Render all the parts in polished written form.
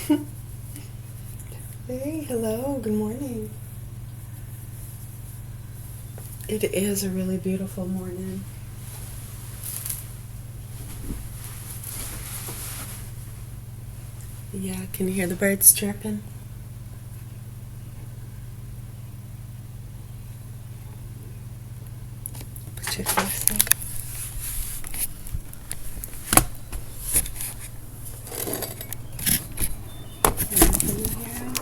Hey, hello, good morning. It is a really beautiful morning. Yeah, can you hear the birds chirping? Put your face up. Nothing to hear.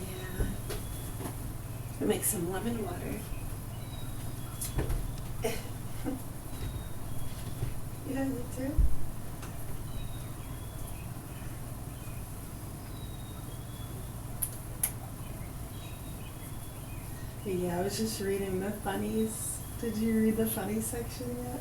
Yeah, I'll make some lemon water. Yeah, you too? Yeah, I was just reading the funnies. Did you read the funny section yet?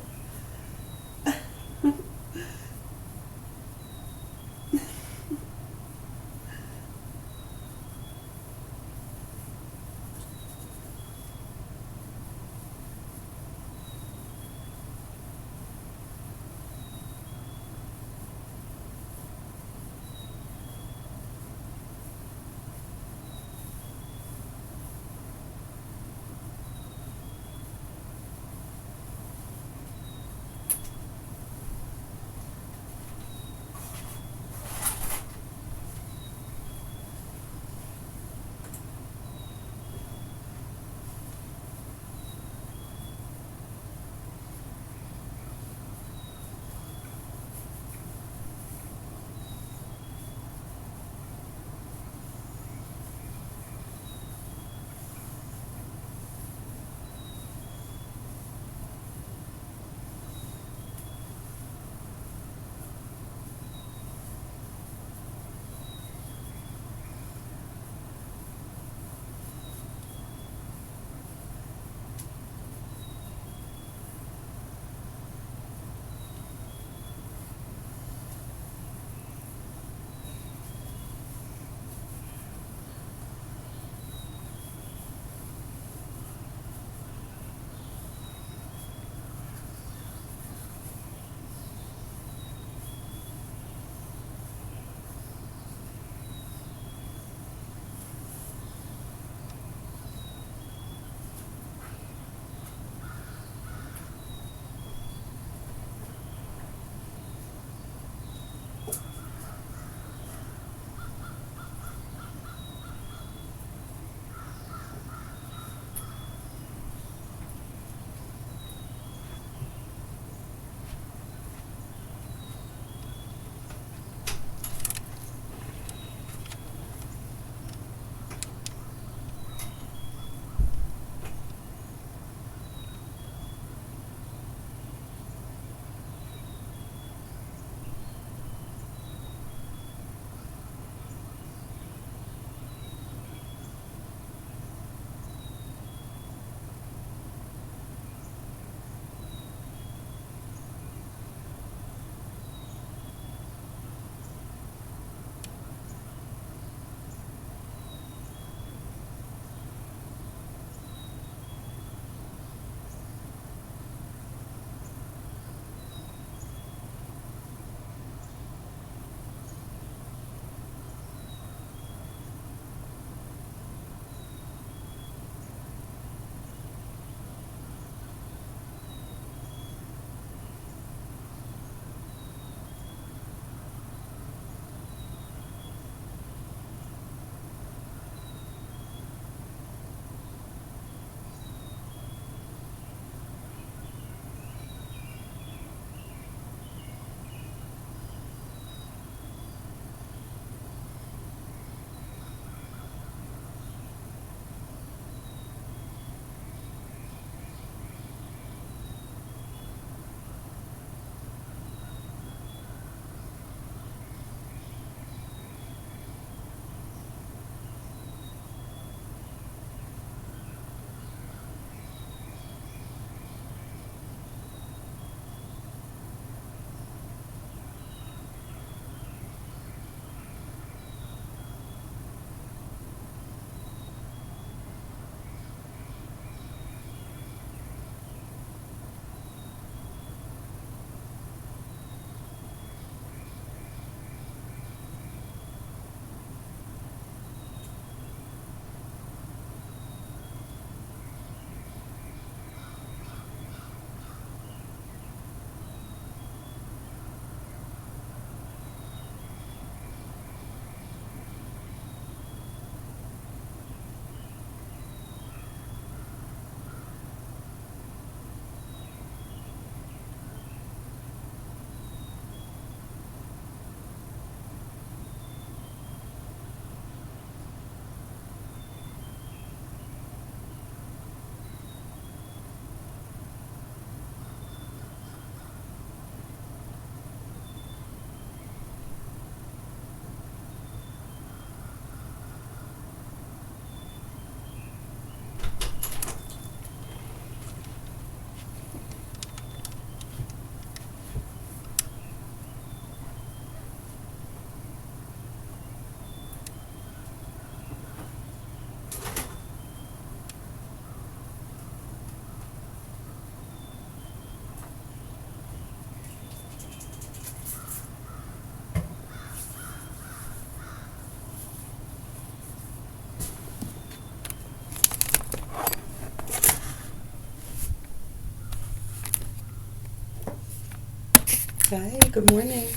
Hi, good morning.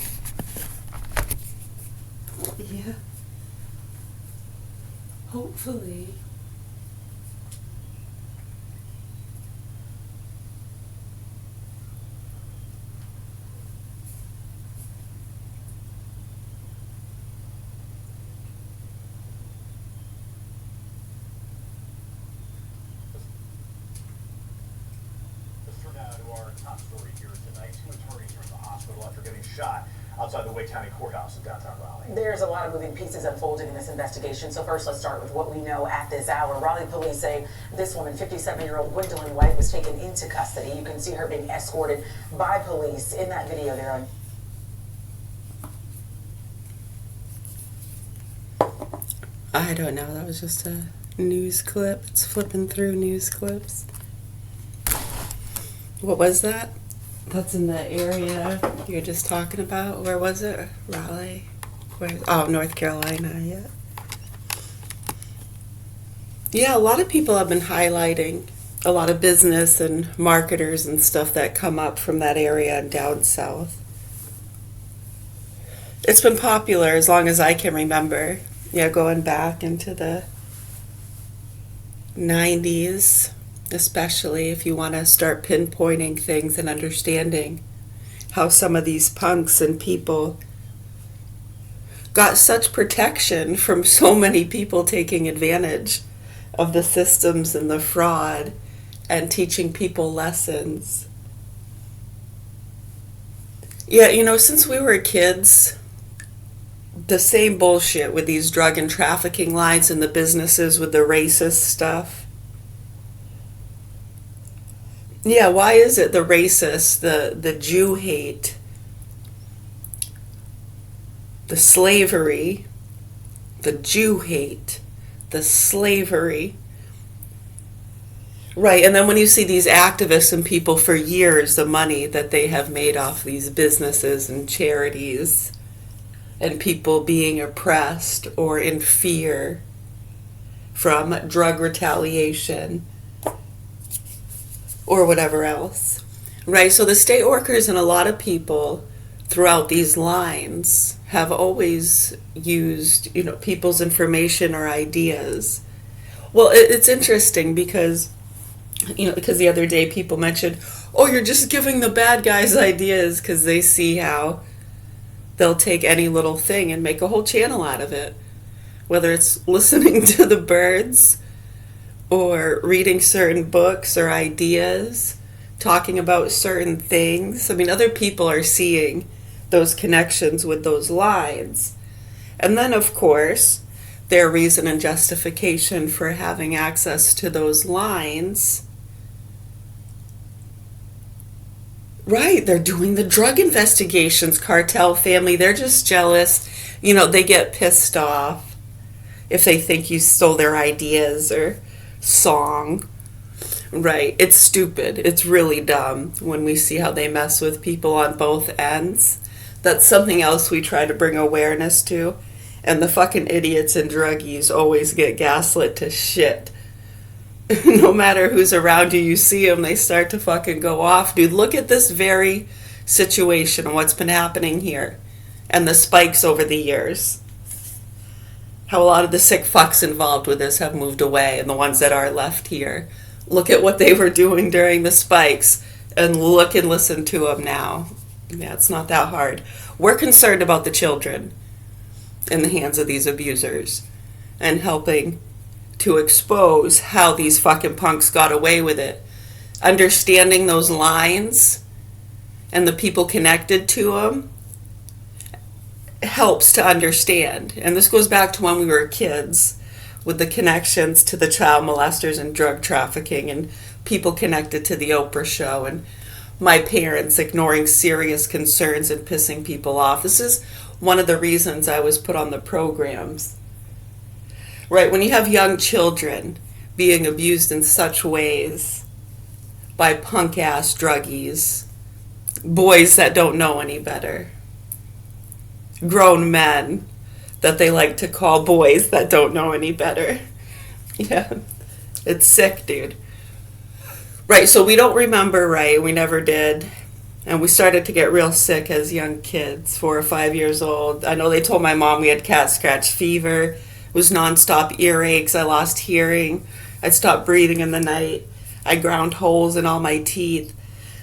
Yeah. Hopefully. Let's turn now to our top story here tonight. Two attorneys are in the hospital after getting shot outside the Wake County Courthouse in downtown Raleigh. There's a lot of moving pieces unfolding in this investigation. So first, let's start with what we know at this hour. Raleigh police say this woman, 57-year-old Gwendolyn White, was taken into custody. You can see her being escorted by police in that video there on. I don't know. That was just a news clip. It's flipping through news clips. What was that? That's in the area you're just talking about. Where was it? Raleigh? Where? Oh, North Carolina, yeah. Yeah, a lot of people have been highlighting a lot of business and marketers and stuff that come up from that area and down south. It's been popular as long as I can remember. Yeah, going back into the 90s. Especially if you want to start pinpointing things and understanding how some of these punks and people got such protection from so many people taking advantage of the systems and the fraud and teaching people lessons. Yeah, you know, since we were kids, the same bullshit with these drug and trafficking lines and the businesses with the racist stuff. Yeah, why is it the racist, the Jew hate, the slavery, the Jew hate, the slavery? Right, and then when you see these activists and people for years, the money that they have made off these businesses and charities and people being oppressed or in fear from drug retaliation or whatever else, right? So the state workers and a lot of people throughout these lines have always used, you know, people's information or ideas. Well, it's interesting because, you know, because the other day people mentioned, oh, you're just giving the bad guys ideas because they see how they'll take any little thing and make a whole channel out of it, whether it's listening to the birds or reading certain books or ideas, talking about certain things. I mean, other people are seeing those connections with those lines. And then, of course, their reason and justification for having access to those lines. Right, they're doing the drug investigations, cartel family. They're just jealous. You know, they get pissed off if they think you stole their ideas or song. Right, it's stupid. It's really dumb when we see how they mess with people on both ends. That's something else we try to bring awareness to. And the fucking idiots and druggies always get gaslit to shit. No matter who's around you, you see them, they start to fucking go off. Dude, look at this very situation and what's been happening here. And the spikes over the years. How a lot of the sick fucks involved with this have moved away, and the ones that are left here. Look at what they were doing during the spikes, and look and listen to them now. Yeah, it's not that hard. We're concerned about the children in the hands of these abusers and helping to expose how these fucking punks got away with it. Understanding those lines and the people connected to them helps to understand. And this goes back to when we were kids with the connections to the child molesters and drug trafficking and people connected to the Oprah show and my parents ignoring serious concerns and pissing people off. This is one of the reasons I was put on the programs. Right, when you have young children being abused in such ways by punk-ass druggies, boys that don't know any better, grown men that they like to call boys that don't know any better. Yeah, it's sick, dude. Right, so we don't remember, right? We never did. And we started to get real sick as young kids, 4 or 5 years old. I know they told my mom we had cat scratch fever. It was nonstop earaches. I lost hearing. I stopped breathing in the night. I ground holes in all my teeth.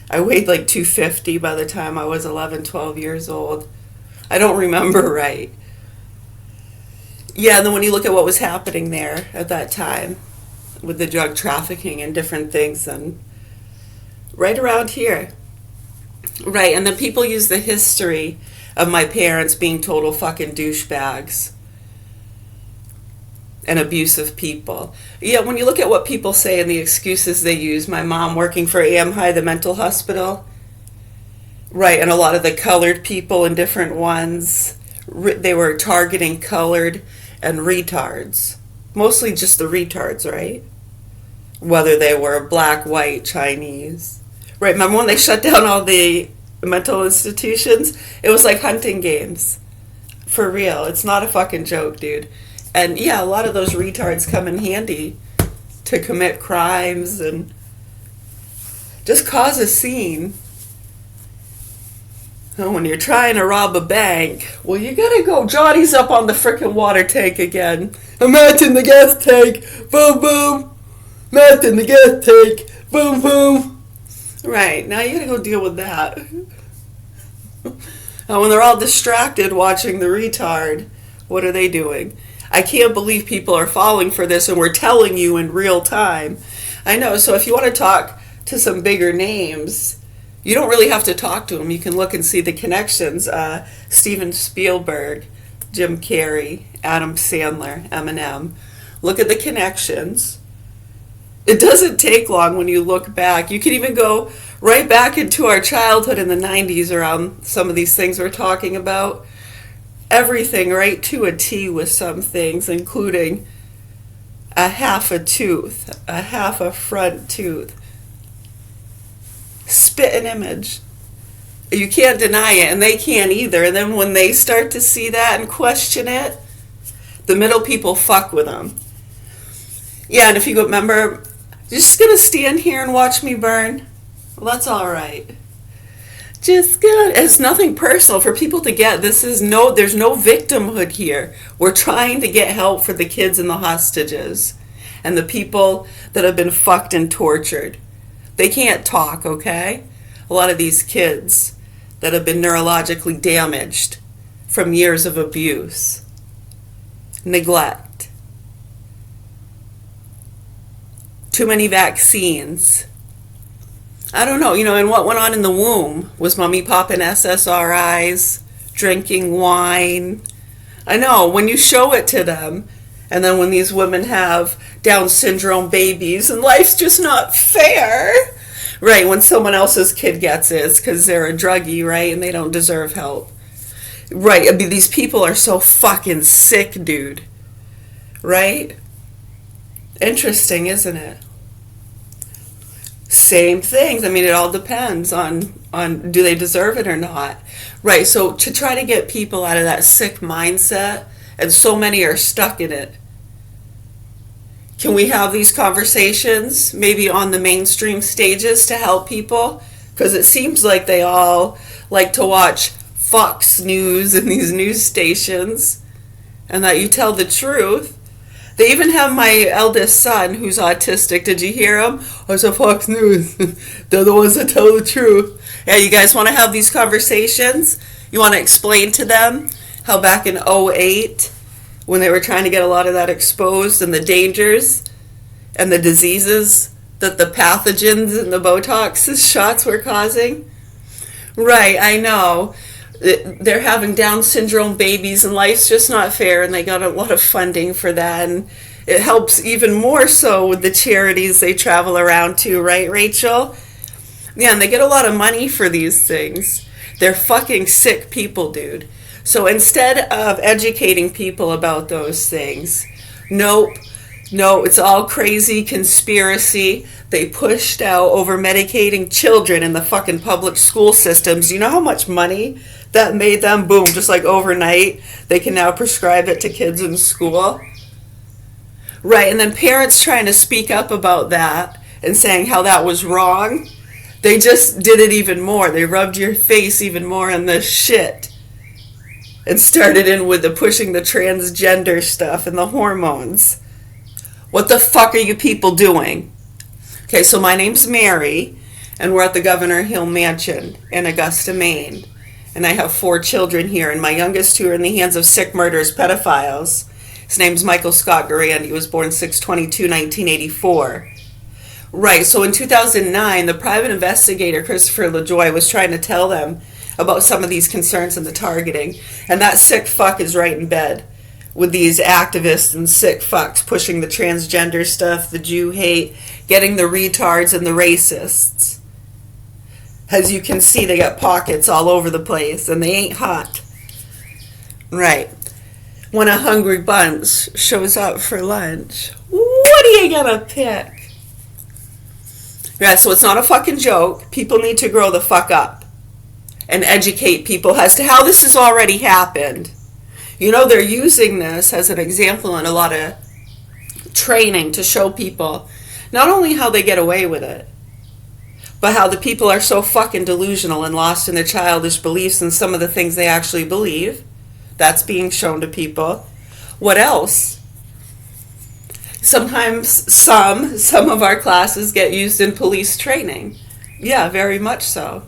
I weighed like 250 by the time I was 11, 12 years old. I don't remember right. Yeah, and then when you look at what was happening there at that time with the drug trafficking and different things, and right around here. Right, and then people use the history of my parents being total fucking douchebags and abusive people. Yeah, when you look at what people say and the excuses they use, my mom working for AMHI, the mental hospital, right, and a lot of the colored people and different ones, they were targeting colored and retards. Mostly just the retards, right? Whether they were black, white, Chinese. Right, remember when they shut down all the mental institutions? It was like hunting games. For real. It's not a fucking joke, dude. And yeah, a lot of those retards come in handy to commit crimes and just cause a scene. And when you're trying to rob a bank, well, you gotta go. Johnny's up on the frickin' water tank again. I'm out in the gas tank. Boom, boom. Matt in the gas tank. Boom, boom. Right, now you gotta go deal with that. And when they're all distracted watching the retard, what are they doing? I can't believe people are falling for this and we're telling you in real time. I know, so if you want to talk to some bigger names, you don't really have to talk to them. You can look and see the connections. Steven Spielberg, Jim Carrey, Adam Sandler, Eminem. Look at the connections. It doesn't take long when you look back. You can even go right back into our childhood in the 90s around some of these things we're talking about. Everything right to a T with some things, including a half a tooth, a half a front tooth. Spit an image. You can't deny it, and they can't either. And then when they start to see that and question it, the middle people fuck with them. Yeah, and if you go, remember, you're just gonna stand here and watch me burn? Well, that's all right. Just good. It's nothing personal for people to get. There's no victimhood here. We're trying to get help for the kids and the hostages and the people that have been fucked and tortured. They can't talk, okay? A lot of these kids that have been neurologically damaged from years of abuse, neglect, too many vaccines. I don't know, and what went on in the womb? Was mommy popping SSRIs, drinking wine? I know, when you show it to them, and then when these women have Down syndrome babies, and life's just not fair. Right, when someone else's kid gets it, it's because they're a druggie, right, and they don't deserve help. Right, I mean, these people are so fucking sick, dude. Right? Interesting, isn't it? Same things. I mean, it all depends on do they deserve it or not. Right, so to try to get people out of that sick mindset, and so many are stuck in it. Can we have these conversations maybe on the mainstream stages to help people? Because it seems like they all like to watch Fox News and these news stations, and that you tell the truth. They even have my eldest son who's autistic. Did you hear him? I said Fox News. They're the ones that tell the truth. Yeah, you guys want to have these conversations? You want to explain to them how back in '08, when they were trying to get a lot of that exposed and the dangers and the diseases that the pathogens and the Botox shots were causing? Right, I know. They're having Down syndrome babies and life's just not fair, and they got a lot of funding for that, and it helps even more so with the charities they travel around to, right, Rachel? Yeah, and they get a lot of money for these things. They're fucking sick people, dude. So instead of educating people about those things, nope, no, it's all crazy conspiracy. They pushed out over medicating children in the fucking public school systems. You know how much money that made them? Boom, just like overnight, they can now prescribe it to kids in school. Right, and then parents trying to speak up about that and saying how that was wrong. They just did it even more. They rubbed your face even more in this shit. And started in with the pushing the transgender stuff and the hormones. What the fuck are you people doing? Okay, so my name's Mary, and we're at the Governor Hill Mansion in Augusta, Maine. And I have 4 children here, and my youngest 2 are in the hands of sick murderers, pedophiles. His name's Michael Scott Garand. He was born 6/22/1984. Right, so in 2009, the private investigator, Christopher LaJoy, was trying to tell them about some of these concerns in the targeting. And that sick fuck is right in bed with these activists and sick fucks pushing the transgender stuff, the Jew hate, getting the retards and the racists. As you can see, they got pockets all over the place, and they ain't hot. Right. When a hungry bunch shows up for lunch, what are you gonna pick? Yeah, so it's not a fucking joke. People need to grow the fuck up and educate people as to how this has already happened. You know, they're using this as an example in a lot of training to show people not only how they get away with it, but how the people are so fucking delusional and lost in their childish beliefs and some of the things they actually believe. That's being shown to people. What else? Sometimes some of our classes get used in police training. Yeah, very much so.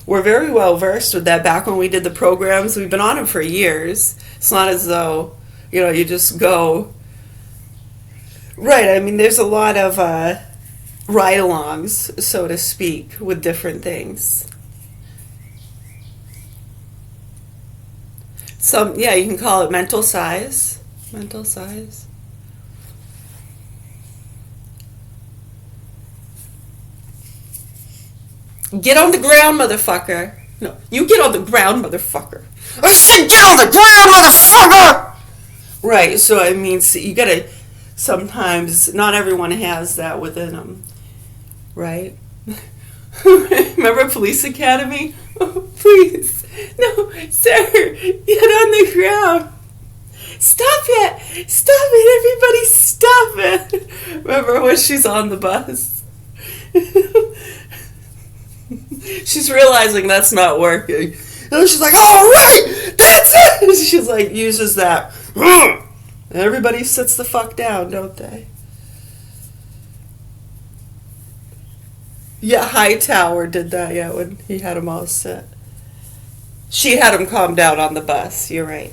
We're very well versed with that. Back when we did the programs, we've been on them for years. It's not as though, you just go. Right, I mean, there's a lot of ride-alongs, so to speak, with different things. You can call it mental size. Mental size. Get on the ground, motherfucker. No, you get on the ground, motherfucker. I said get on the ground, motherfucker! Right, so I mean, you gotta, sometimes, not everyone has that within them. Right? Remember Police Academy? Oh, please. No, sir, get on the ground. Stop it! Stop it, everybody, stop it! Remember when she's on the bus? She's realizing that's not working. And she's like, all right, that's it! She's like, uses that. And everybody sits the fuck down, don't they? Yeah, Hightower did that, when he had them all sit. She had him calm down on the bus, you're right.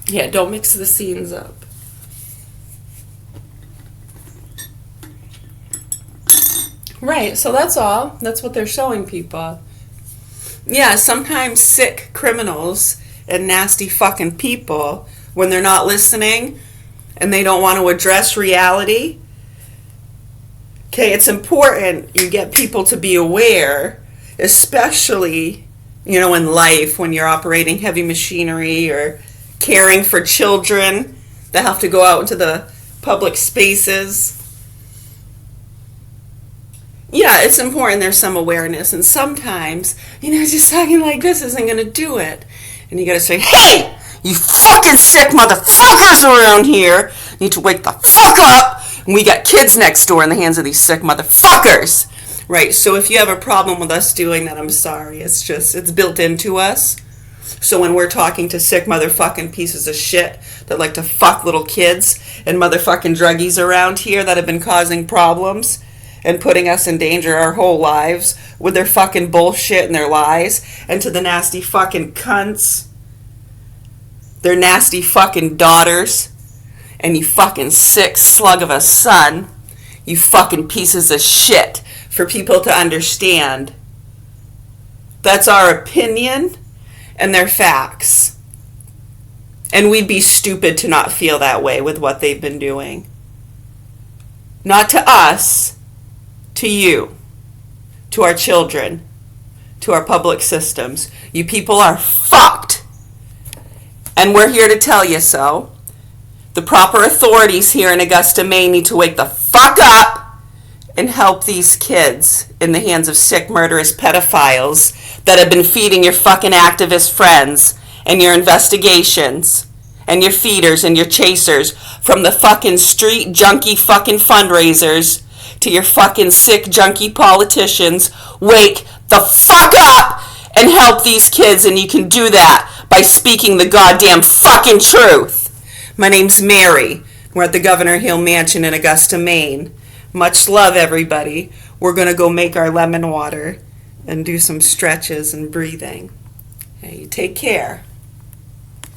Yeah, don't mix the scenes up. Right, so that's all. That's what they're showing people. Yeah, sometimes sick criminals and nasty fucking people, when they're not listening and they don't want to address reality, okay, it's important you get people to be aware, especially, in life when you're operating heavy machinery or caring for children that have to go out into the public spaces. Yeah, it's important there's some awareness, and sometimes, just talking like this isn't going to do it. And you got to say, hey, you fucking sick motherfuckers around here need to wake the fuck up, and we got kids next door in the hands of these sick motherfuckers. Right, so if you have a problem with us doing that, I'm sorry. It's built into us. So when we're talking to sick motherfucking pieces of shit that like to fuck little kids and motherfucking druggies around here that have been causing problems and putting us in danger our whole lives with their fucking bullshit and their lies, and to the nasty fucking cunts, their nasty fucking daughters, and you fucking sick slug of a son, you fucking pieces of shit, for people to understand. That's our opinion, and they're facts. And we'd be stupid to not feel that way with what they've been doing. Not to us, to you, to our children, to our public systems. You people are fucked. And we're here to tell you so. The proper authorities here in Augusta, Maine need to wake the fuck up and help these kids in the hands of sick, murderous pedophiles that have been feeding your fucking activist friends and your investigations and your feeders and your chasers from the fucking street junkie fucking fundraisers to your fucking sick, junky politicians. Wake the fuck up and help these kids, and you can do that by speaking the goddamn fucking truth. My name's Mary. We're at the Governor Hill Mansion in Augusta, Maine. Much love, everybody. We're going to go make our lemon water and do some stretches and breathing. Hey, you take care.